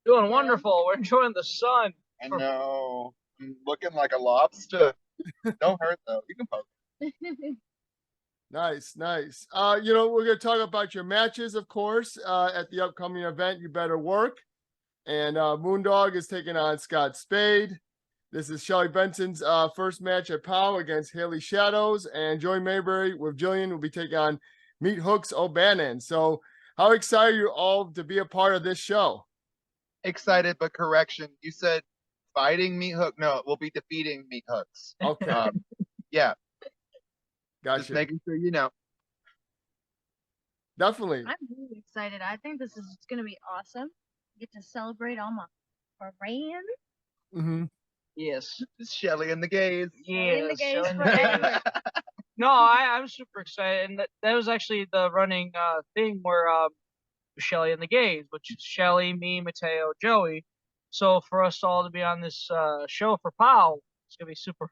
Doing wonderful. We're enjoying the sun. I know. I'm looking like a lobster. Don't hurt though. You can poke. Nice, nice. You know, we're gonna talk about your matches, of course, at the upcoming event. You better work. And Moondog is taking on Scott Spade. This is Shelly Benson's first match at POW against Haley Shadows, and Joey Mayberry with Jillian will be taking on Meathooks O Bannon. So, how excited are you all to be a part of this show? Excited, but correction. You said fighting Meathook. No, we'll be defeating Meathooks. Okay. Yeah. Gotcha. Just making sure you know. Definitely. I'm really excited. I think this is going to be awesome. Get to celebrate all my friends. Mm-hmm. Yes. Shelly and the gays. In the Yes. gays Showing forever. No, I'm super excited, and that was actually the running thing where Shelly and the gays, which is Shelly, me, Mateo, Joey. So for us all to be on this show for POW, it's gonna be super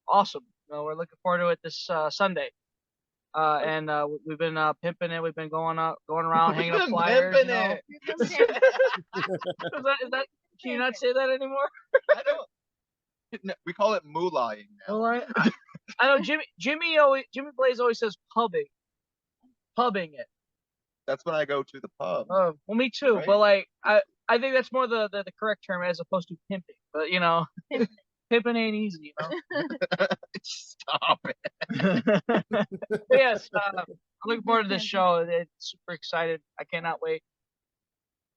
awesome. We're looking forward to it this Sunday. And we've been pimping it. We've been going around, hanging up flyers. Pimping it. Is that? Can you not say that anymore? I don't. No, we call it moolahing now. Well, I know Jimmy Blaze always says pubbing it. That's when I go to the pub. Oh, well, me too. Right? But like, I think that's more the correct term as opposed to pimping. But you know, pimping ain't easy. You know. Stop it. But yes, I'm looking forward to this show. It's super excited. I cannot wait.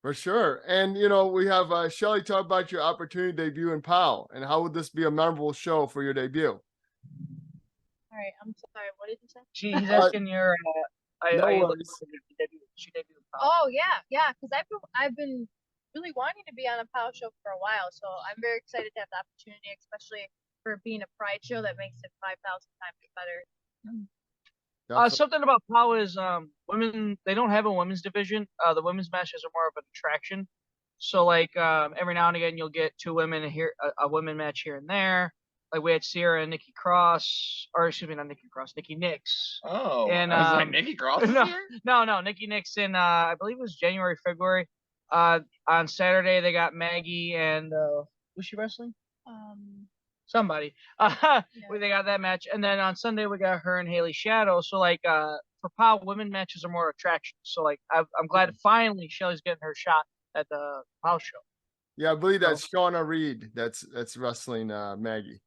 For sure. And, you know, we have Shelly talk about your opportunity debut in POW, and how would this be a memorable show for your debut? All right, I'm sorry. What did you say? He's asking your. No worries. She debuted in POW. Oh yeah, because I've been really wanting to be on a POW show for a while, so I'm very excited to have the opportunity, especially for being a Pride show that makes it 5,000 times better. Something about POW is women. They don't have a women's division. The women's matches are more of an attraction. So like every now and again, you'll get two women here, a women match here and there. Like we had Sierra and Nikki Cross, or excuse me, not Nikki Cross, Nikki Nix. Oh, and I was like Nikki Cross. No, Nikki Nix in I believe it was January, February. On Saturday they got Maggie and who's she wrestling? Somebody. They got that match, and then on Sunday we got her and Haley Shadow. So like for POW, women matches are more attraction. So like I'm glad finally Shelly's getting her shot at the POW show. Yeah, I believe that's Shauna Reed. That's wrestling Maggie.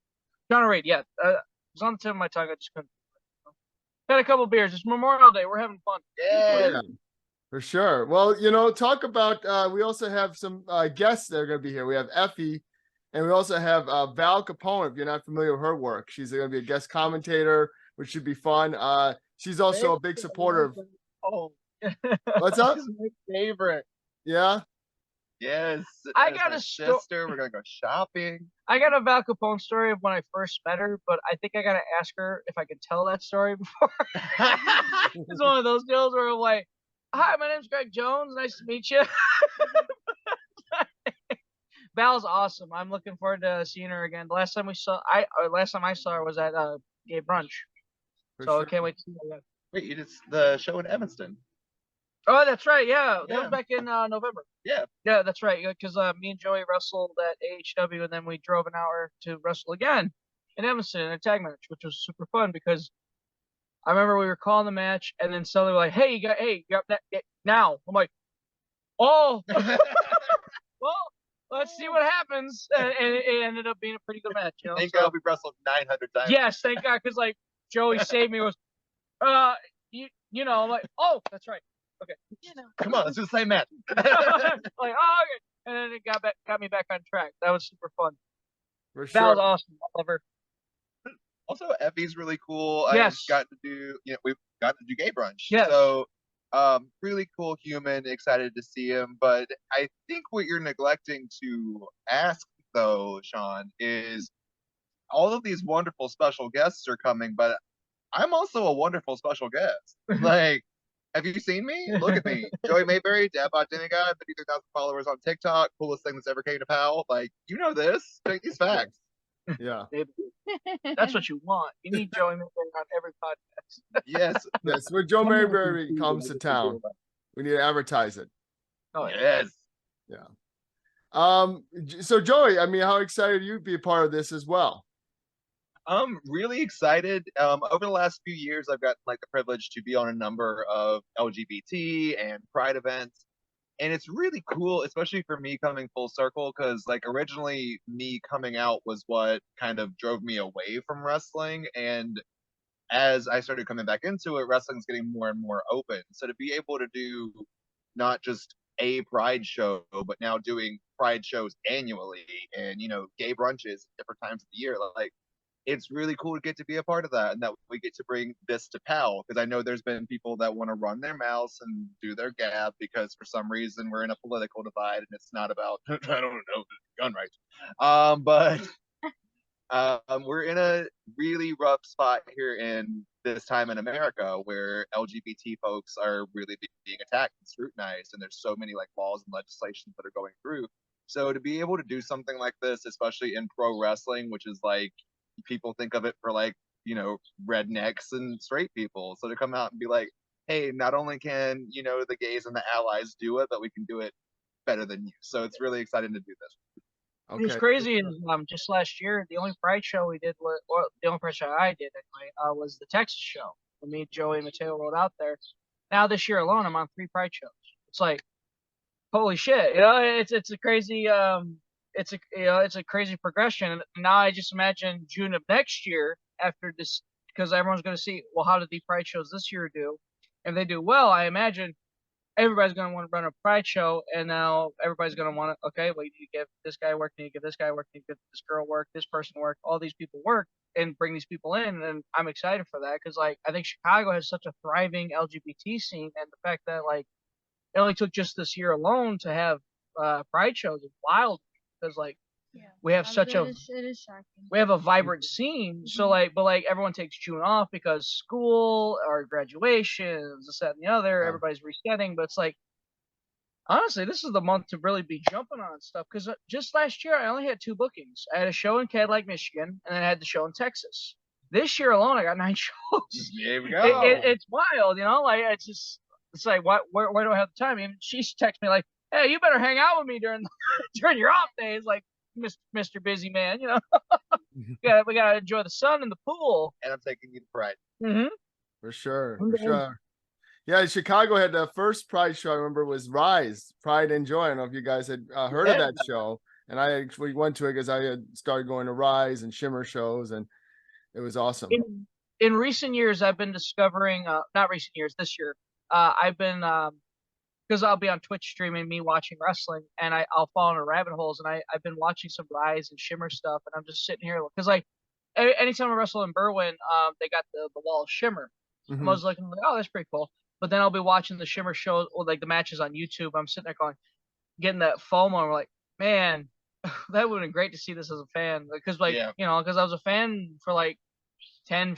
Shauna Reed, yeah. It was on the tip of my tongue. I just couldn't. Had a couple beers. It's Memorial Day. We're having fun. Yeah. For sure. Well, you know, talk about. We also have some guests that are going to be here. We have Effie. And we also have Val Capone, if you're not familiar with her work. She's going to be a guest commentator, which should be fun. She's also a big supporter of... Oh. What's up? She's my favorite. Yeah? Yes. I got a sister. We're going to go shopping. I got a Val Capone story of when I first met her, but I think I got to ask her if I could tell that story before. It's one of those deals where I'm like, hi, my name's Greg Jones. Nice to meet you. Val's awesome. I'm looking forward to seeing her again. The last time I saw her was at gay brunch. I can't wait to see her again. Wait, you did the show in Evanston? Oh, that's right. Yeah, that was back in November. Yeah, that's right. Because me and Joey wrestled at AHW, and then we drove an hour to wrestle again in Evanston in a tag match, which was super fun because I remember we were calling the match, and then suddenly we're like, "Hey, you got that now?" I'm like, "Oh, well." Let's see what happens, and it ended up being a pretty good match. You know? Thank God we wrestled 900 times. Yes, thank God, because like Joey saved me. Was you know, I'm like, oh, that's right. Okay. Come on, let's do the same match. Like, oh, okay, and then it got me back on track. That was super fun. For sure. That was awesome. I love her. Also, Effie's really cool. Yes. I've got to do. We've got to do gay brunch. Yes. So. Really cool human, excited to see him. But I think what you're neglecting to ask, though, Sean, is all of these wonderful special guests are coming, but I'm also a wonderful special guest. Like, have you seen me? Look at me. Joey Mayberry, Dad Bod Dem-God, 53,000 followers on TikTok, coolest thing that's ever came to POW. Like, you know this. Take these facts. Yeah. That's what you want. You need Joey Mayberry on every podcast. Yes. Yes. When Joe Mayberry comes to town, we need to advertise it. Oh, yes. Yeah. So Joey, I mean, how excited are you to be a part of this as well? I'm really excited. Over the last few years, I've got like the privilege to be on a number of LGBT and Pride events, and it's really cool, especially for me coming full circle, because like originally me coming out was what kind of drove me away from wrestling, and as I started coming back into it, wrestling's getting more and more open. So to be able to do not just a Pride show, but now doing Pride shows annually, and gay brunches at different times of the year, like it's really cool to get to be a part of that, and that we get to bring this to POW, because I know there's been people that want to run their mouths and do their gab because for some reason we're in a political divide and it's not about I don't know, gun rights. But we're in a really rough spot here in this time in America where LGBT folks are really being attacked and scrutinized, and there's so many like laws and legislations that are going through. So to be able to do something like this, especially in pro wrestling, which is like people think of it for like rednecks and straight people, so to come out and be like, hey, not only can the gays and the allies do it, but we can do it better than you. So it's really exciting to do this. Okay. What's crazy is just last year, the only Pride show we did, or the only Pride show I did anyway, was the Texas show. When me, Joey, and Mateo rode out there. Now this year alone, I'm on 3 Pride shows. It's like, holy shit, it's a crazy it's a crazy progression. And now I just imagine June of next year after this, because everyone's going to see, well, how did the Pride shows this year do? If they do well, I imagine everybody's going to want to run a Pride show, and now everybody's going to want to, okay, well, you need to give this guy work, you need to give this guy work, you need to give this girl work, this person work, all these people work, and bring these people in. And I'm excited for that, because like I think Chicago has such a thriving LGBT scene, and the fact that like it only took just this year alone to have Pride shows is wild, because like we have such it is shocking. We have a vibrant scene. So like, but like everyone takes June off because school or graduations, this, that, and the other. Everybody's resetting, but it's like, honestly, this is the month to really be jumping on stuff, because just last year I only had 2 bookings. I had a show in Cadillac, Michigan, and then I had the show in Texas. This year alone, I got 9 shows. There we go. It's wild, like it's like, where do I have the time? Even she texts me like, hey, you better hang out with me during during your off days, like Mr. Busy Man, we gotta enjoy the sun and the pool. And I'm taking you to Pride. Mm-hmm. For sure. Yeah, Chicago had the first Pride show I remember was Rise, Pride and Joy. I don't know if you guys had heard of that show. And I actually went to it because I had started going to Rise and Shimmer shows, and it was awesome. In recent years, I've been discovering, not recent years, this year, I've been, because I'll be on Twitch streaming me watching wrestling, and I'll fall into rabbit holes, and I've been watching some Rise and Shimmer stuff, and I'm just sitting here, because like, anytime I wrestle in Berwyn, they got the wall of Shimmer. Mm-hmm. I was looking like, oh, that's pretty cool. But then I'll be watching the Shimmer show, or like the matches on YouTube. I'm sitting there going, getting that FOMO, and we're like, man, that would have been great to see this as a fan. Because because I was a fan for like 10,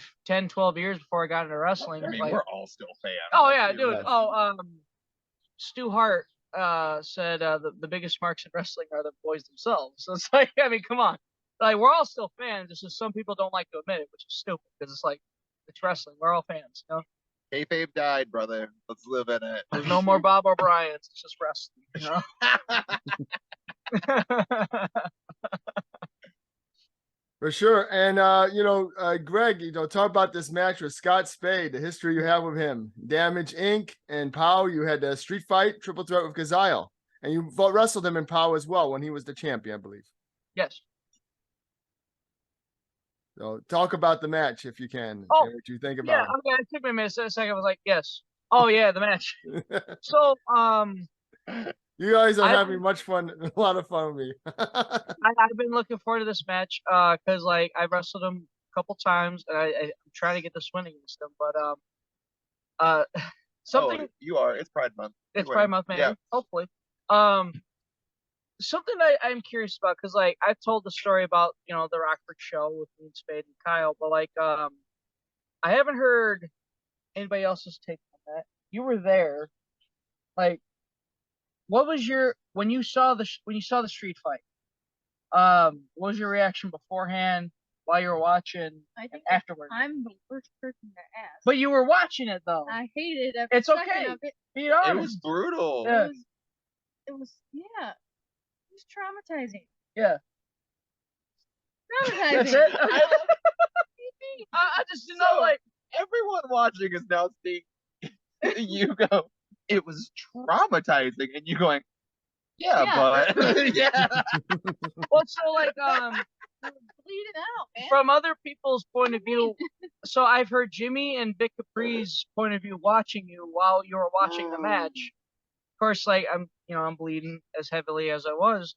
12 years before I got into wrestling. I mean, like, we're all still fans. Oh yeah, dude. Oh, Stu Hart said the biggest marks in wrestling are the boys themselves. So it's like, I mean, come on. Like, we're all still fans. It's just some people don't like to admit it, which is stupid, because it's like, it's wrestling. We're all fans, Kayfabe died, brother. Let's live in it. There's no more Bob O'Briens. It's just wrestling, For sure. And Greg, talk about this match with Scott Spade, the history you have with him. Damage Inc. and POW, you had a street fight, triple threat with Kazile. And you wrestled him in POW as well when he was the champion, I believe. Yes. So talk about the match if you can. Oh, and what you think about it. Yeah, it took me a minute. A second, I was like, yes. Oh yeah, the match. So you guys are having much fun, a lot of fun with me. I've been looking forward to this match because like I wrestled him a couple times, and I'm trying to get this win against him, but something. Oh, you are. It's Pride Month. It's Pride Month, man. Yeah. Hopefully. Something I'm curious about, because like I've told the story about the Rockford show with me and Spade and Kyle, but like I haven't heard anybody else's take on that. You were there, like, what was your when you saw the street fight? What was your reaction beforehand, while you were watching, and afterwards? I'm the worst person to ask. But you were watching it though. I hated every It's second okay. of it. Be honest. It was brutal. Yeah. It was yeah. He's traumatizing. Yeah. Traumatizing. That's it. I love I just didn't know, like, everyone watching is now seeing you go, it was traumatizing, and you going, yeah, Yeah. but yeah. well, so like, Bleeding out, man. from other people's point of view, so I've heard Jimmy and Vic Capri's point of view watching you while you were watching the match. Of course, like I'm bleeding as heavily as I was.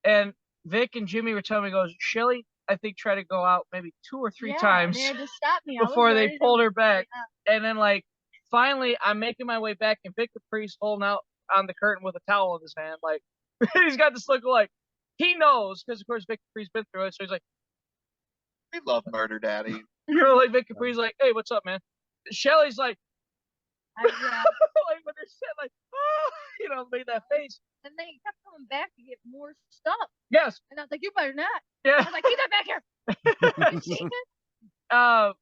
And Vic and Jimmy were telling me, goes, Shelly, I think tried to go out maybe 2 or 3 times They had to stop me. before they pulled her back. And then like finally I'm making my way back and Vic Capri's holding out on the curtain with a towel in his hand, like he's got this look like he knows, because of course Vic Capri's been through it, so he's like, We love Murder Daddy. like Vic Capri's like, hey, what's up, man? Shelly's like, like when they're saying like, made that face. And they kept coming back to get more stuff. Yes. And I was like, you better not. Yeah. I was like, keep that back here.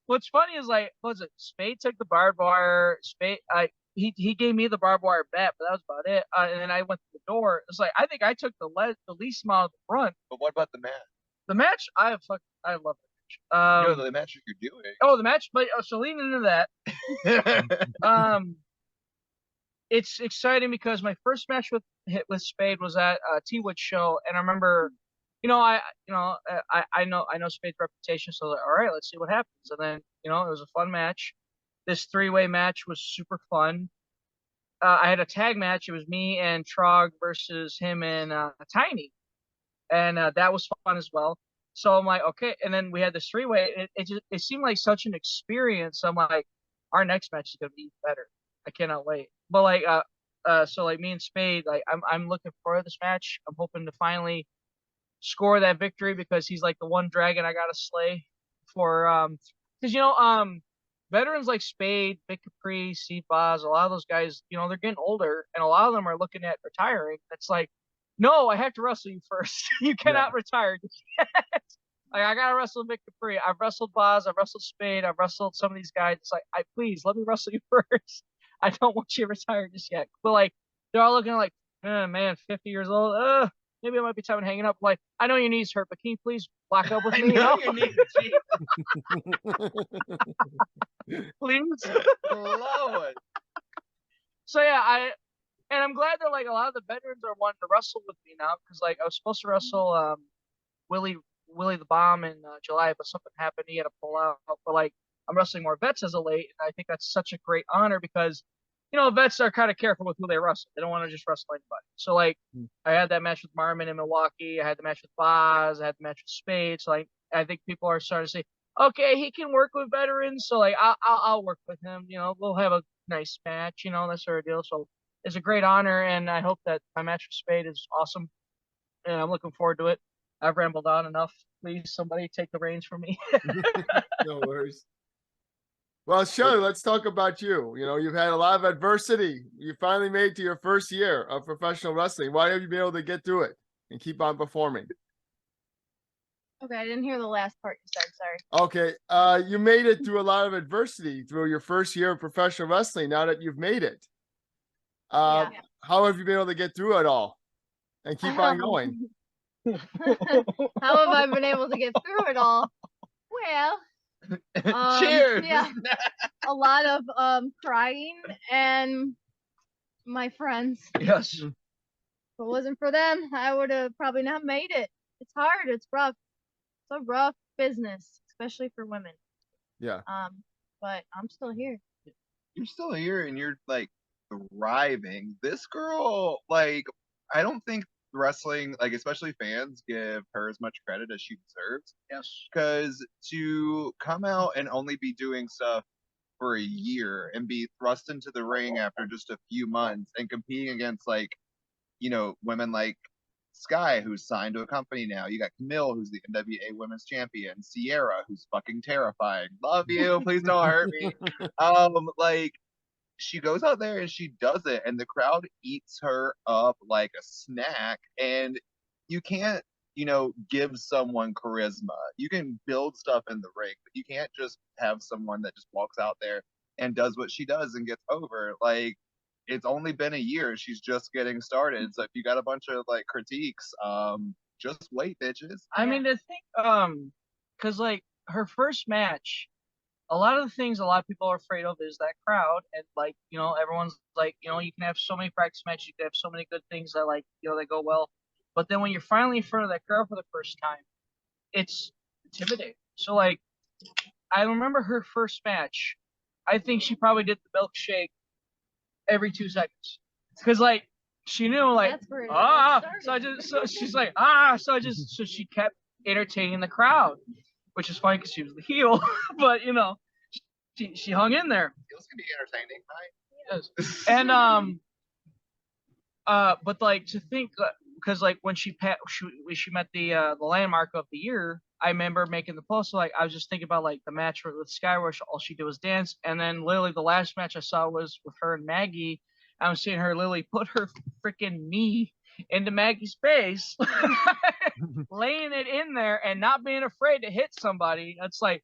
What's funny is like, what was it? Spade took the barbed wire. He gave me the barbed wire bat, but that was about it. And then I went to the door. It's like I think I took the least amount of the front. But what about the match? The match, I love the match. The match you're doing. Oh, the match, but so leaning into that. It's exciting because my first match with Spade was at T-Wood show, and I remember, I know Spade's reputation, so I was like, all right, let's see what happens. And then, it was a fun match. This 3-way match was super fun. I had a tag match. It was me and Trog versus him and Tiny, and that was fun as well. So I'm like, okay. And then we had this 3-way. It seemed like such an experience. I'm like, our next match is gonna be better. I cannot wait. But like, so like me and Spade, like I'm looking forward to this match. I'm hoping to finally score that victory because he's like the one dragon I gotta slay for because veterans like Spade, Vic Capri, Steve Boz, a lot of those guys, they're getting older and a lot of them are looking at retiring. It's like, no, I have to wrestle you first. You cannot retire just yet. Like, I gotta wrestle Vic Capri. I've wrestled Boz, I've wrestled Spade, I've wrestled some of these guys. It's like, please let me wrestle you first. I don't want you to retire just yet. But like, they're all looking like, man, 50 years old. Maybe it might be time to hanging up. Like, I know your knees hurt, but can you please block up with me? Your knees. Please. Lord. So yeah, I'm glad that like a lot of the veterans are wanting to wrestle with me now, because like I was supposed to wrestle Willie the Bomb in July, but something happened. He had to pull out. But like, I'm wrestling more vets as of late, and I think that's such a great honor because vets are kind of careful with who they wrestle. They don't want to just wrestle anybody. So like, I had that match with Marmon in Milwaukee. I had the match with Boz. I had the match with Spade. So like, I think people are starting to say, okay, he can work with veterans. So like, I'll work with him. We'll have a nice match. That sort of deal. So it's a great honor, and I hope that my match with Spade is awesome, and I'm looking forward to it. I've rambled on enough. Please, somebody take the reins from me. No worries. Well, Shelly, let's talk about you. You've had a lot of adversity. You finally made it to your first year of professional wrestling. Why have you been able to get through it and keep on performing? Okay, I didn't hear the last part you said. Sorry. Okay, you made it through a lot of adversity through your first year of professional wrestling. Now that you've made it, how have you been able to get through it all and keep on going? How have I been able to get through it all? Well, Cheers. Yeah, a lot of crying and my friends. Yes. If it wasn't for them, I would have probably not made it. It's hard. It's rough. It's a rough business, especially for women. Yeah. But I'm still here. You're still here and you're like thriving. This girl, like, I don't think wrestling, like, especially fans, give her as much credit as she deserves. Yes. Because to come out and only be doing stuff for a year and be thrust into the ring after just a few months and competing against, like, women like Sky, who's signed to a company now. You got Camille, who's the NWA Women's Champion. Sierra, who's fucking terrifying. Love you. Please don't hurt me. Like, she goes out there and she does it, and the crowd eats her up like a snack. And you can't, give someone charisma. You can build stuff in the ring, but you can't just have someone that just walks out there and does what she does and gets over. Like, it's only been a year. She's just getting started. So if you got a bunch of like critiques, just wait, bitches. I mean, to think, because like her first match, a lot of the things a lot of people are afraid of is that crowd, and like, you know, everyone's like, you know, you can have so many practice matches, you can have so many good things that, like, you know, that go well, but then when you're finally in front of that crowd for the first time, it's intimidating. So like, I remember her first match. I think she probably did the milkshake every 2 seconds, because like she knew like That's where it so she's like so she kept entertaining the crowd, which is funny because she was the heel, but you know, she hung in there. Heels can be entertaining, right? Yes. And but like to think, because like when she met the landmark of the year, I remember making the post. So, like, I was just thinking about like the match with Sky where all she did was dance, and then literally the last match I saw was with her and Maggie. I was seeing her literally put her freaking knee into Maggie's face, laying it in there and not being afraid to hit somebody. That's like,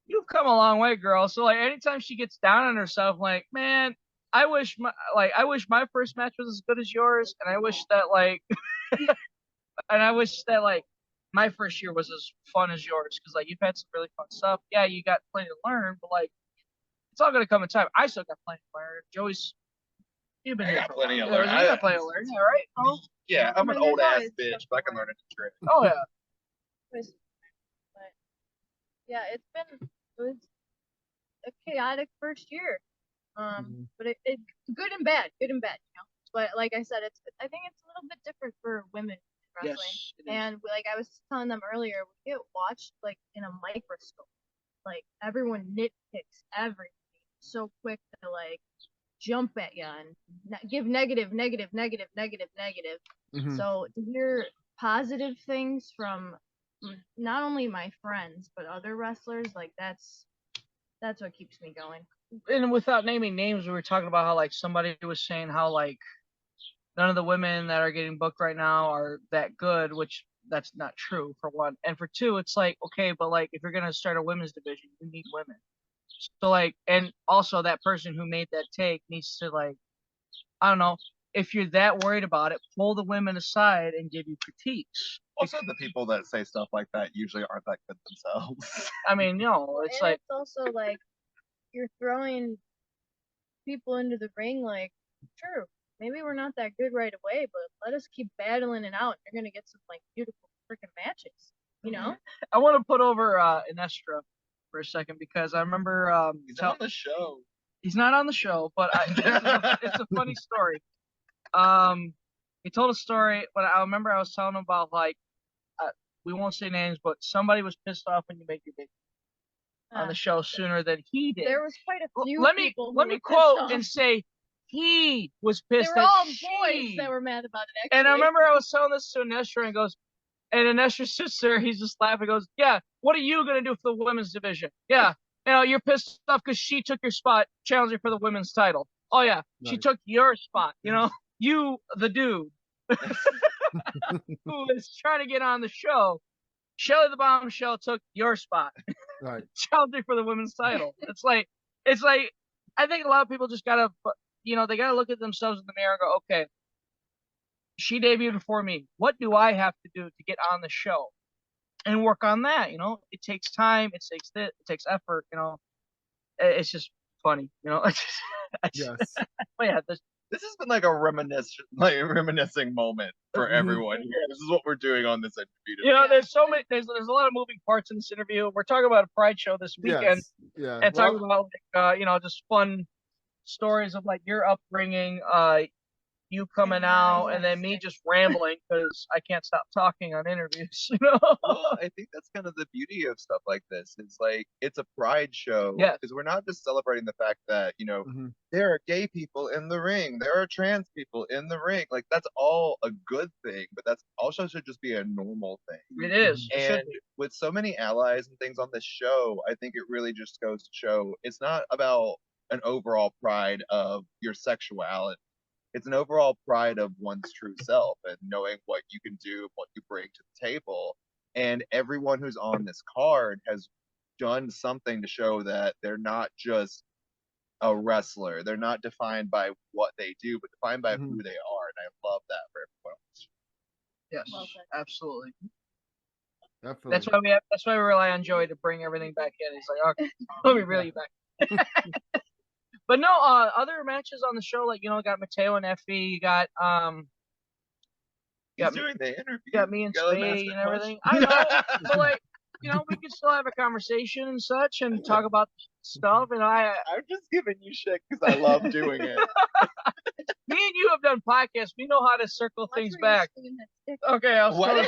you've come a long way, girl. So like anytime she gets down on herself, like, man, I wish my first match was as good as yours, and I wish that like my first year was as fun as yours, because like you've had some really fun stuff. Yeah, you got plenty to learn, but like it's all gonna come in time. I still got plenty to learn. Joey's, you've been I here got for plenty a to while. learn. You got plenty to learn, all right? Oh, Yeah, I'm an Well, old there's ass always bitch, stuff but I to can learn a new trick. oh yeah. But yeah, it was a chaotic first year. But it good and bad, you know. But like I said, I think it's a little bit different for women in wrestling. Yes, it is. And like I was telling them earlier, we get watched like in a microscope. Like everyone nitpicks everything so quick to like jump at you and give negative. Mhm. So to hear positive things from not only my friends but other wrestlers, like that's what keeps me going. And without naming names, we were talking about how like somebody was saying how like none of the women that are getting booked right now are that good, which that's not true, for one. And for two, it's like, okay, but like if you're gonna start a women's division, you need women. So like, and also that person who made that take needs to like, I don't know, if you're that worried about it, pull the women aside and give you critiques. Also, the people that say stuff like that usually aren't that good themselves. I mean, you know, Well, it's and like, it's also like you're throwing people into the ring. Like, sure, maybe we're not that good right away, but let us keep battling it out. You're gonna get some like beautiful freaking matches, you know? I want to put over Inestra for a second, because I remember He's on the show. he's not on the show, but it's a funny story. He told a story, but I remember I was telling him about like we won't say names, but somebody was pissed off when you make your debut on the show sooner than he did. There was quite a few let people. me who were quote pissed off. and say he was They pissed were that all she, boys that were mad about it. Actually. And I remember I was telling this to Inestra and goes, and Inestra sits there, he's just laughing, goes, yeah, what are you gonna do for the women's division? Yeah, you know, you're pissed off because she took your spot, challenging for the women's title. Oh yeah, she took your spot. You know, you the dude who is trying to get on the show. Shelly the Bombshell took your spot, Right. challenging for the women's title. It's like I think a lot of people just gotta, you know, they gotta look at themselves in the mirror and go, okay, she debuted before me. What do I have to do to get on the show? And work on that. You know, it takes time. It takes effort. You know, it's just funny. You know, Yes. But yeah, This has been like a reminiscing moment for everyone here. This is what we're doing on this interview. You know, there's so many. There's a lot of moving parts in this interview. We're talking about a Pride show this weekend, Yes. Yeah. and talking about like, you know, just fun stories of like your upbringing, you coming out, and then me just rambling because I can't stop talking on interviews. You know. Well, I think that's kind of the beauty of stuff like this. It's like it's a pride show Yes. because we're not just celebrating the fact that, you know, there are gay people in the ring, there are trans people in the ring. Like that's all a good thing, but that's also should just be a normal thing. It is. It should And be. with so many allies and things on this show, I think it really just goes to show it's not about an overall pride of your sexuality. It's an overall pride of one's true self and knowing what you can do, what you bring to the table. And everyone who's on this card has done something to show that they're not just a wrestler. They're not defined by what they do, but defined by Mhm. who they are. And I love that for everyone else. Yes, Well said. absolutely. Definitely. That's why we rely on Joey to bring everything back in. He's like, okay, let me reel you back. But no, other matches on the show, like, you know, got Mateo and Effie, you got He's got doing the interview. got me and You gotta let him ask Spade the and everything. question. I know, but like, you know, we can still have a conversation and such and talk about stuff. And I'm just giving you shit because I love doing it. me and you have done podcasts. We know how to circle Watch things where you're back. swinging that stick. Okay, I was What? totally-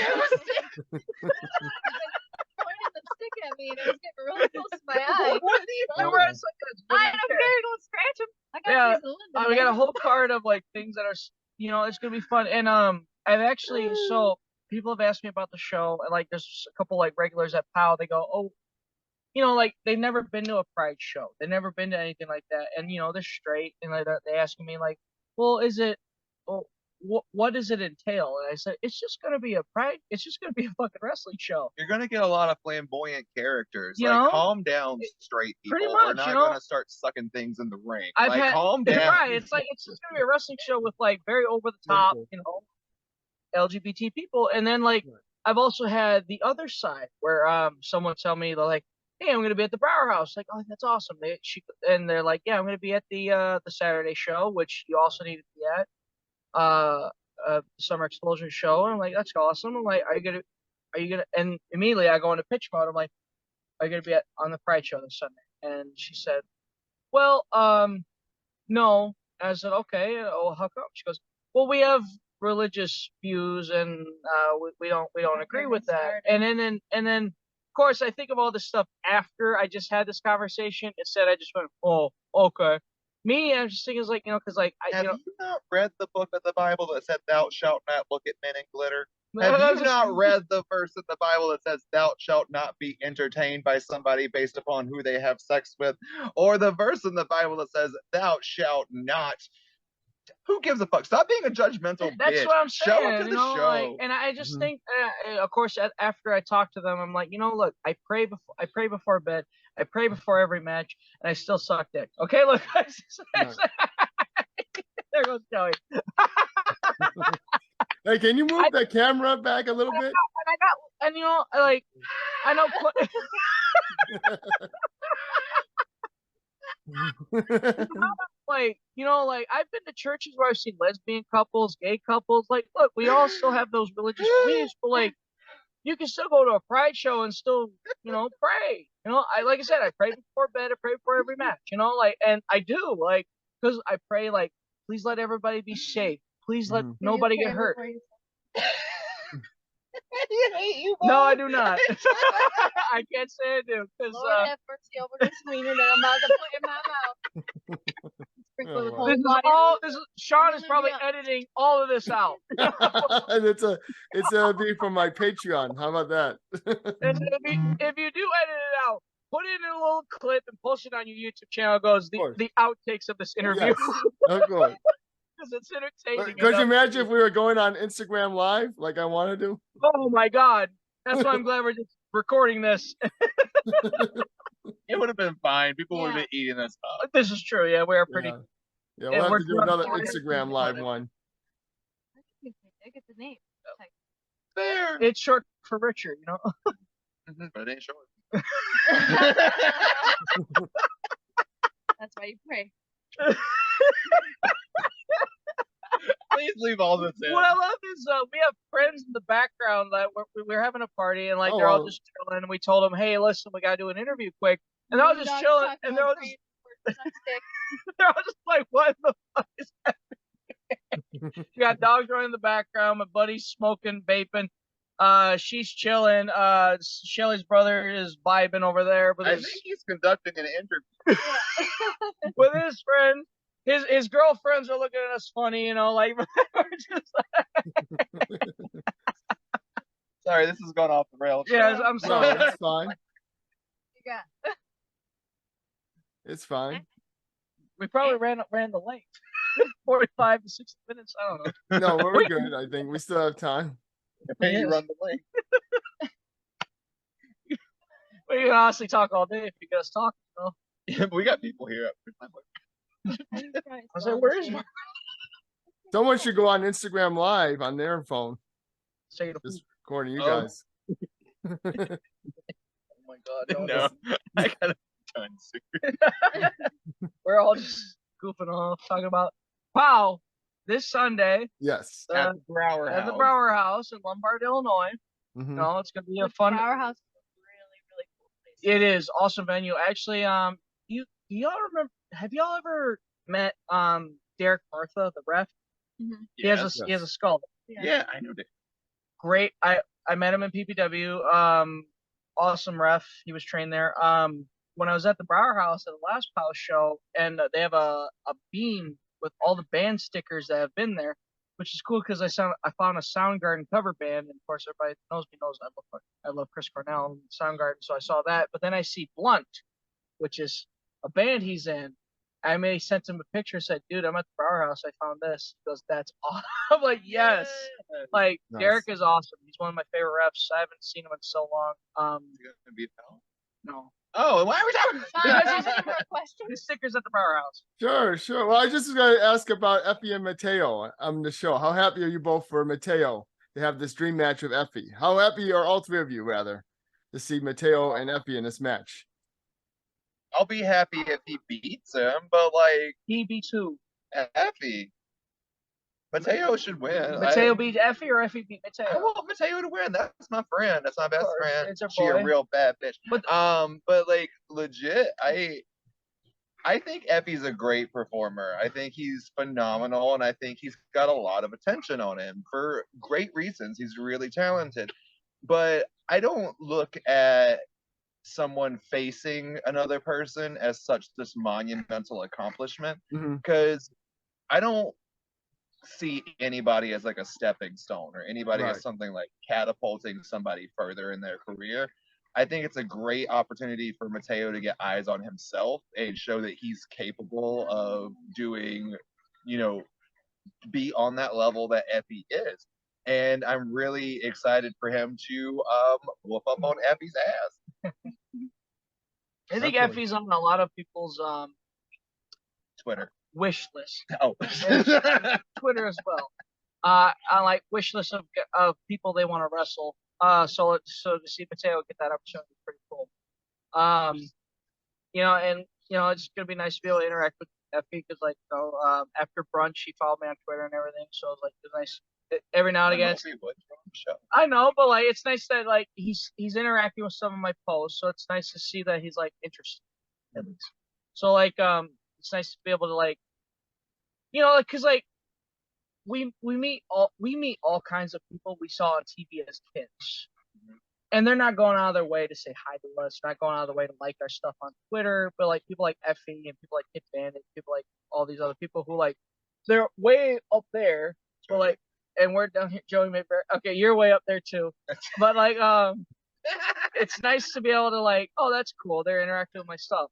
Pointing the stick at me and it was getting really close to my eye. What do you We Okay. were at such a- I don't care. Go scratch him. I got Yeah, these Linda. we got a whole card of like things that are, you know, it's gonna be fun. And I've actually, so people have asked me about the show, and like there's a couple like regulars at POW. They go, oh, you know, like they've never been to a Pride show, they've never been to anything like that, and you know they're straight, and like they asking me like, well, is it, well, what does it entail? And I said, it's just gonna be a Pride, it's just gonna be a fucking wrestling show. You're gonna get a lot of flamboyant characters. You Like, know? calm down, straight people. Pretty We're much, not you know? gonna start sucking things in the ring. I've Like, had calm down. right. It's like it's just gonna be a wrestling show with like very over the top, Cool. you know, LGBT people, and then like Right. I've also had the other side where someone tell me they're like, hey, I'm gonna be at the Brauer House. Like, oh, that's awesome. And they're like, yeah, I'm gonna be at the Saturday show, which you also need to be at. Summer Explosion show. And I'm like, that's awesome. I'm like, are you gonna? And immediately I go into pitch mode. I'm like, are you gonna be on the Pride show this Sunday? And she said, well, no. And I said, okay. Oh, how come? She goes, well, we have religious views, and we don't agree with that. And then of course I think of all this stuff after I just had this conversation. Instead, I just went, oh, okay. Me, I'm just thinking, like, you know, because like Have you know, you not read the book of the Bible that said, "Thou shalt not look at men in glitter"? I was Have you just- not read the verse in the Bible that says, "Thou shalt not be entertained by somebody based upon who they have sex with"? Or the verse in the Bible that says, "Thou shalt not." Who gives a fuck? Stop being a judgmental That's bitch. what I'm Show up saying, to you the know, show. like, and I just Mhm. think, of course, after I talk to them, I'm like, you know, look, I pray before bed, I pray before every match, and I still suck dick. Okay, look, Right. there goes Joey. Hey, can you move the camera back a little bit? And you know, like, I know, like, you know, like I've been to churches where I've seen lesbian couples, gay couples. Like, look, we all still have those religious beliefs, but like, you can still go to a Pride show and still, you know, pray. You know, like I said, I pray before bed, I pray before every match. You know, like, and I do, like, because I pray, like, please let everybody be safe. Please let Mhm. nobody get hurt. No, I do not. I can't say I do because Lord have mercy over this wiener that I'm about to put in my mouth. Sprinkle the Oh, whole this is body. all. Sean is Really probably young. editing all of this out. And it's be for my Patreon. How about that? And if you do edit it out, put it in a little clip and post it on your YouTube channel. It goes course. the outtakes of this interview Yes. Of course. because it's entertaining. Could you enough. imagine if we were going on Instagram Live like I want to do? Oh my God! That's why I'm glad we're just recording this. It would have been fine. People would have Yeah. been eating this up. This is true. Yeah, we are pretty. Yeah. Yeah, And we'll have we're to do drunk. another We're Instagram Live one. I get the name. Fair. It's short for Richard, you know. But it ain't short. That's why you pray. Please leave all this in. What I love is we have friends in the background that we're having a party and like Oh, they're all wow. just chilling and we told them, hey, listen, we gotta do an interview quick, and they're all just Moondog's chilling talking and they're about all just praying for stick. they're all just like, what the fuck is happening? You got dogs running in the background, my buddy's smoking, vaping. She's chilling. Shelly's brother is vibing over there with I his think he's conducting an interview. with his friend. His girlfriends are looking at us funny, you know, like we're just Sorry, this has gone off the rails. yeah, I'm No, sorry. it's fine. You got It's fine. We probably ran the length. 45 to 60 minutes. I don't know. No, we're good. I think we still have time. Hey, you Yes. run the link. We can honestly talk all day if you get us talking. You know? Yeah, but we got people here. I was like, where is Mark? Someone should go on Instagram Live on their phone. Say the Just according to you Oh. guys. Oh my God. No, I gotta be done soon. We're all just goofing off, talking about POW this Sunday Yes. At the Brauer at the House. Brauer House in Lombard, Illinois. Mhm. You know, it's gonna be a Which fun. Brauer House is a really, really cool place. It is awesome venue. Actually, do y'all remember? Have y'all ever met Derek Martha, the ref? Mhm. He has a skull. Yeah, I know that. Great. I met him in PPW. Awesome ref. He was trained there. When I was at the Brauer House at the last POW show, and they have a beam with all the band stickers that have been there, which is cool because I found a Soundgarden cover band, and of course everybody knows me knows I love Chris Cornell and Soundgarden, so I saw that. But then I see Blunt, which is a band he's in. I sent him a picture, said, "Dude, I'm at the Brauer House. I found this." He goes, "That's awesome." I'm like, "Yes." Like Nice. Derek is awesome. He's one of my favorite refs. I haven't seen him in so long. Is it gonna be a pal? No. Oh, why are we talking Fine, any more questions? His stickers at the Brauer House. Sure. Well, I just was going to ask about Effie and Mateo on the show. How happy are you both for Mateo to have this dream match with Effie? How happy are all three of you, rather, to see Mateo and Effie in this match? I'll be happy if he beats him, but like He beats who? Effie. Mateo should win. Mateo beat Effie or Effie beat Mateo? I want Mateo to win. That's my friend. That's my best course, friend. it's her She a boy. real bad bitch. But- But like legit, I think Effie's a great performer. I think he's phenomenal, and I think he's got a lot of attention on him for great reasons. He's really talented. But I don't look at someone facing another person as such this monumental accomplishment, Mhm. because I don't see anybody as like a stepping stone or anybody Right. as something like catapulting somebody further in their career. I think it's a great opportunity for Mateo to get eyes on himself and show that he's capable of doing, be on that level that Effie is. And I'm really excited for him to whoop up on Effie's ass. I think Definitely. Effie's on a lot of people's Twitter. wish list. Oh. Twitter as well. I like wish list of people they want to wrestle. So to see Mateo get that opportunity is pretty cool. It's gonna be nice to be able to interact with Effie because after brunch she followed me on Twitter and everything. So it's nice every now and again. I know, but like it's nice that like he's interacting with some of my posts, so it's nice to see that he's like interested at least. So like it's nice to be able to like because like we meet all kinds of people we saw on TV as kids. And they're not going out of their way to say hi to us, not going out of their way to like our stuff on Twitter, but like people like Effie and people like Kid Bandit, people like all these other people who like they're way up there, but like and we're down here, Joey Mayberry. Okay, you're way up there too. But like it's nice to be able to like, oh, that's cool. They're interacting with my stuff,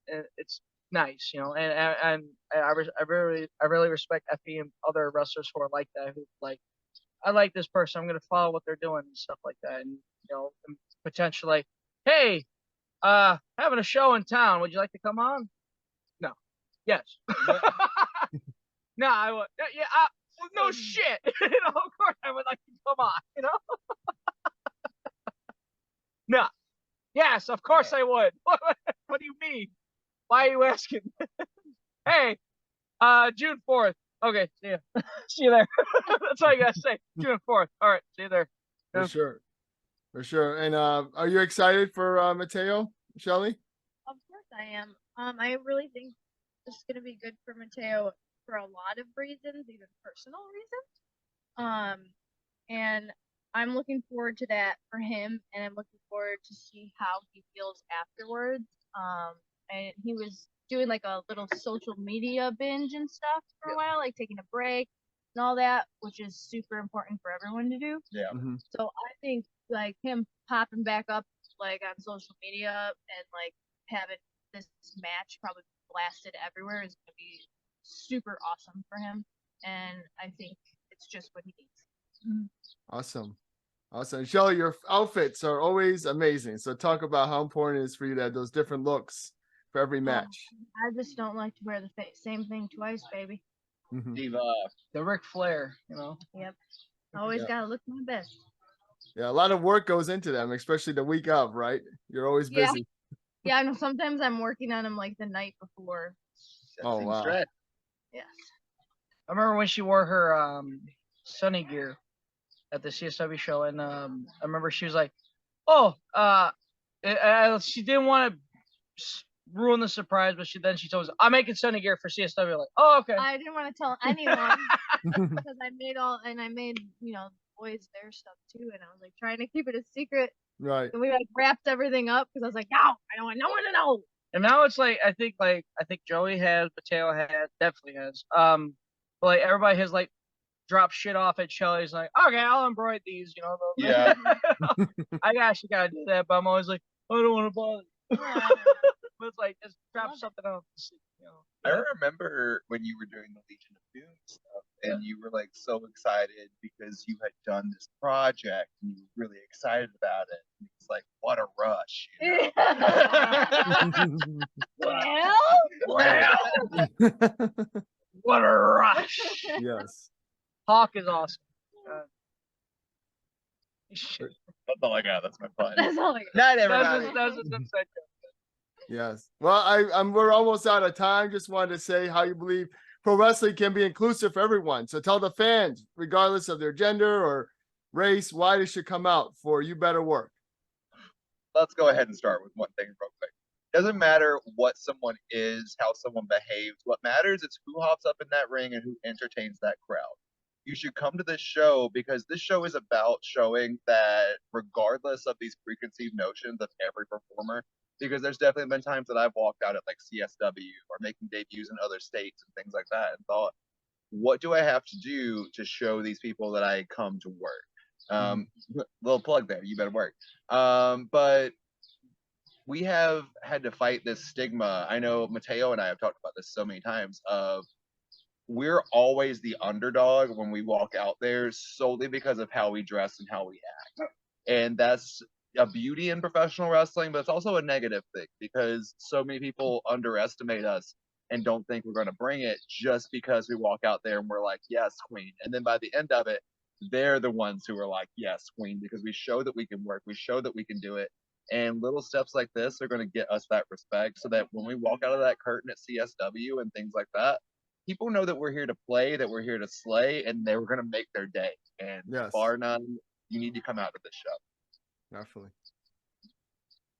and it's nice, and I really respect Effie and other wrestlers who are like that, who like, I like this person, I'm gonna follow what they're doing and stuff like that, and and potentially, hey, having a show in town, would you like to come on? No. Yes. No, I would. Yeah, no shit. Of course I would like to come on. No. Yes, of course I would. What do you mean? Why are you asking? Hey, June 4th. Okay, see you. See you there. That's all you gotta say. June 4th. All right, see you there. For sure. And are you excited for Mateo, Shelly? Of course I am. I really think this is gonna be good for Mateo for a lot of reasons, even personal reasons. And I'm looking forward to that for him, and I'm looking forward to see how he feels afterwards. And he was doing like a little social media binge and stuff for a while, like taking a break and all that, which is super important for everyone to do. Yeah. Mm-hmm. So I think like him popping back up like on social media and like having this match probably blasted everywhere is gonna be super awesome for him, and I think it's just what he needs. Awesome. Shelly, your outfits are always amazing. So talk about how important it is for you to have those different looks for every match. I just don't like to wear the same thing twice, baby. Diva. The Ric Flair, you know. Yep. Always Yeah. gotta look my best. Yeah, a lot of work goes into them, especially the week of, right? You're always Yeah. busy. Yeah, I know. Sometimes I'm working on them like the night before. Oh, Seems wow. right. Yes. I remember when she wore her Sunny gear at the CSW show, and I remember she was like, "Oh, she didn't want to ruin the surprise, but she told us, I'm making Sunny gear for CSW." Like, oh, okay. I didn't want to tell anyone because I made boys their stuff too, and I was like trying to keep it a secret. Right. And we like wrapped everything up because I was like, no, I don't want no one to know. And now it's like I think Joey has, Mateo has, definitely has. But like everybody has like dropped shit off at Shelly's, like, okay, I'll embroider these, you know. Yeah. I actually gotta do that, but I'm always like, I don't want to bother you. Yeah. But it's like just drop Love it. something else, you know. I remember when you were doing the Legion of Doom stuff, and you were like so excited because you had done this project, and you were really excited about it. And it's like, what a rush! You know? Well, what a rush! Yes. Hawk is awesome. That's all I got. That's my fun. That's all I got. Night, everybody. That's an inside joke. Yes. Well, we're almost out of time. Just wanted to say how you believe pro wrestling can be inclusive for everyone. So tell the fans, regardless of their gender or race, why they should come out for You Better Work. Let's go ahead and start with one thing real quick. Doesn't matter what someone is, how someone behaves. What matters is who hops up in that ring and who entertains that crowd. You should come to this show because this show is about showing that regardless of these preconceived notions of every performer, because there's definitely been times that I've walked out at like CSW or making debuts in other states and things like that and thought, what do I have to do to show these people that I come to work? Little plug there, You Better Work. But we have had to fight this stigma. I know Mateo and I have talked about this so many times of we're always the underdog when we walk out there solely because of how we dress and how we act. And that's a beauty in professional wrestling, but it's also a negative thing because so many people underestimate us and don't think we're going to bring it just because we walk out there and we're like, yes, queen. And then by the end of it, they're the ones who are like, yes, queen, because we show that we can work. We show that we can do it. And little steps like this are going to get us that respect so that when we walk out of that curtain at CSW and things like that, people know that we're here to play, that we're here to slay, and they were going to make their day. And Yes. bar none, you need to come out to this show. Definitely.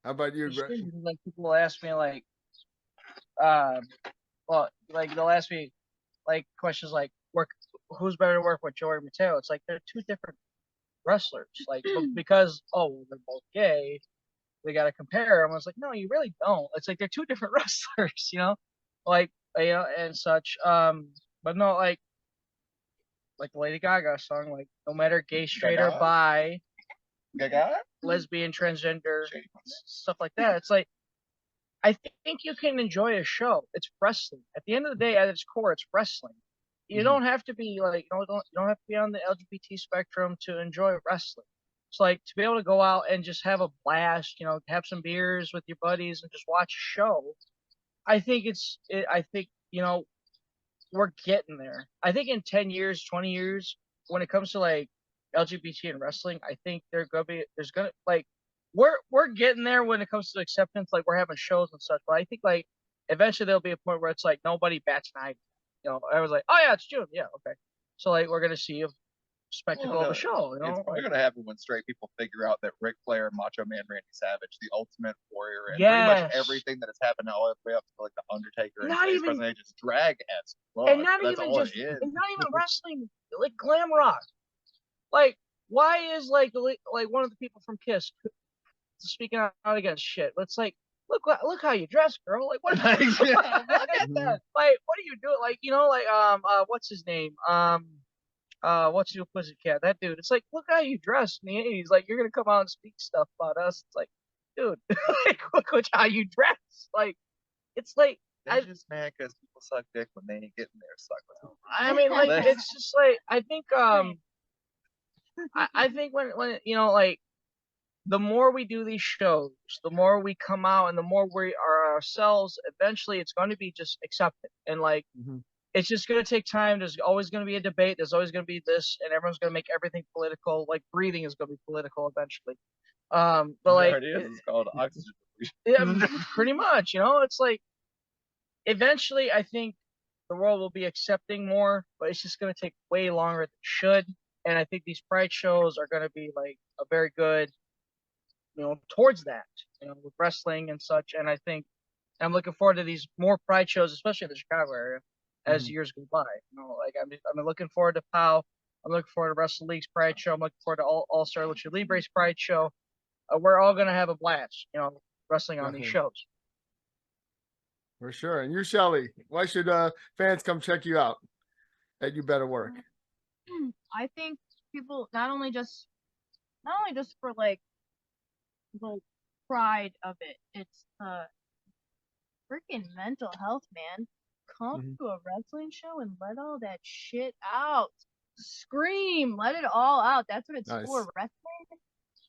How about you, Greg? Like people ask me like, well, like they'll ask me like questions like, who's better to work with, Joey or Mateo? It's like they're two different wrestlers. Like because they're both gay, they gotta compare them. I was like, no, you really don't. It's like they're two different wrestlers, you know, like and such. But no, like the Lady Gaga song, like no matter gay, straight or bi, Gaga? lesbian, transgender, stuff like that. It's like I think you can enjoy a show. It's wrestling. At the end of the day, at its core, it's wrestling. You don't have to be like you don't have to be on the LGBT spectrum to enjoy wrestling. It's like to be able to go out and just have a blast, you know, have some beers with your buddies and just watch a show. I think you know, we're getting there. I think in 10 years, 20 years, when it comes to like LGBT and wrestling, I think there's gonna like we're getting there when it comes to acceptance. Like we're having shows and such, but I think like eventually there'll be a point where it's like nobody bats an eye. You know, I was like, oh yeah, it's June, yeah, okay. So like we're gonna see a spectacle of a show. You know, it's probably gonna happen when straight people figure out that Ric Flair, Macho Man Randy Savage, the Ultimate Warrior, and pretty much everything that has happened all the way up to like the Undertaker and today's present age is drag as fuck. And not That's even all just, it is. and not even wrestling, like glam rock. Like, why is like one of the people from Kiss speaking out against shit? It's like, look how you dress, girl. Like, what? Look at that. Like, what are you doing? Like, you know, like what's his name? What's your Pussycat? That dude. It's like, look how you dress in the 80s. Like, you're gonna come out and speak stuff about us. It's like, dude, like, look how you dress. Like, it's like. They're just mad because people suck dick when they ain't getting their suck with them. I mean, like, it's just like I think I think when you know, like, the more we do these shows, the more we come out and the more we are ourselves, eventually it's going to be just accepted. And like, it's just going to take time. There's always going to be a debate. There's always going to be this, and everyone's going to make everything political. Like breathing is going to be political eventually. But like, it's called oxygen. yeah, pretty much, you know, it's like, eventually I think the world will be accepting more, but it's just going to take way longer than it should. And I think these pride shows are going to be like a very good, you know, towards that, you know, with wrestling and such. And I think I'm looking forward to these more pride shows, especially in the Chicago area, as years go by. You know, like I'm looking forward to POW. I'm looking forward to Wrestle League's pride show. I'm looking forward to All Star Lucha Libre's pride show. We're all going to have a blast, you know, wrestling on these shows. For sure. And you, Shelly, why should fans come check you out at You Better Work? I think people not only just for like the pride of it, it's freaking mental health, man. Come to a wrestling show and let all that shit out. Scream, let it all out. That's what it's for. Wrestling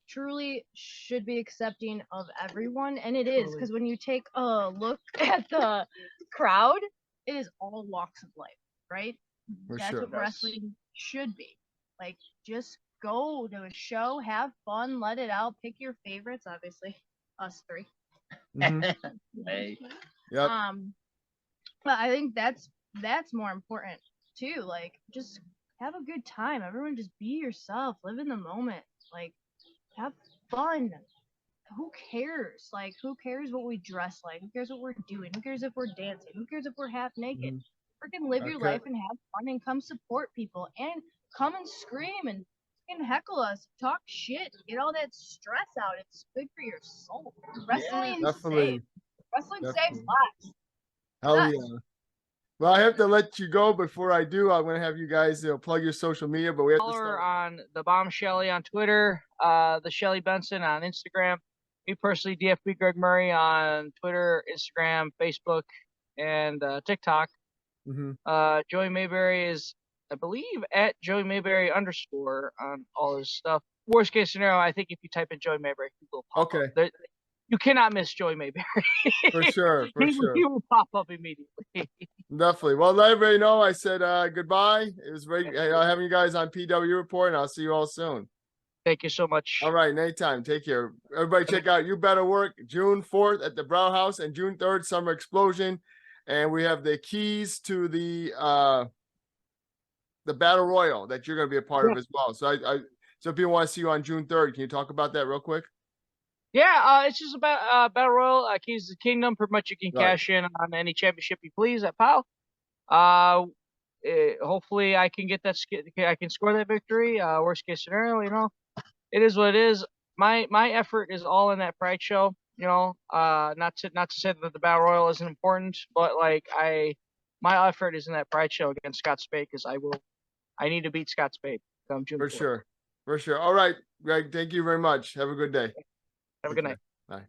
truly should be accepting of everyone, and it is, because when you take a look at the crowd, it is all walks of life, right? That's what wrestling should be. Like, just go to a show, have fun, let it out, pick your favorites. Obviously, us three. Hey. Yep. But I think that's more important too. Like, just have a good time. Everyone, just be yourself. Live in the moment. Like, have fun. Who cares? Like, who cares what we dress like? Who cares what we're doing? Who cares if we're dancing? Who cares if we're half naked? Freaking live your life and have fun and come support people and come and scream and freaking heckle us, talk shit, get all that stress out. It's good for your soul. Wrestling saves. Wrestling saves lives. Hell yeah. Well, I have to let you go. Before I do, I'm going to have you guys plug your social media, but we have to start on the Bombshell on Twitter, the Shelly Benson on Instagram, me personally, DFB Greg Murray on Twitter, Instagram, Facebook, and TikTok. Joey Mayberry is, I believe, at Joey Mayberry _ on all his stuff. Worst case scenario, I think if you type in Joey Mayberry, he will pop up. You cannot miss Joey Mayberry. For sure. He will pop up immediately. Definitely. Well, let everybody know I said goodbye. It was great having you guys on PWE Report, and I'll see you all soon. Thank you so much. All right, anytime. Take care. Everybody check out You Better Work, June 4th at the Brauer House, and June 3rd, Summer Explosion. And we have the keys to the Battle Royal that you're going to be a part of as well. So so if people want to see you on June 3rd, can you talk about that real quick? Yeah, it's just about Battle Royal, Keys to the Kingdom. Pretty much you can cash in on any championship you please at POW. Hopefully I can get that. I can score that victory. Worst case scenario, you know, it is what it is. My effort is all in that Pride show. You know, not to say that the Battle Royal isn't important, but like my effort is in that Pride show against Scott Spade, because I need to beat Scott Spade come June 4th. For sure. All right, Greg. Thank you very much. Have a good day. Have a good night. Bye.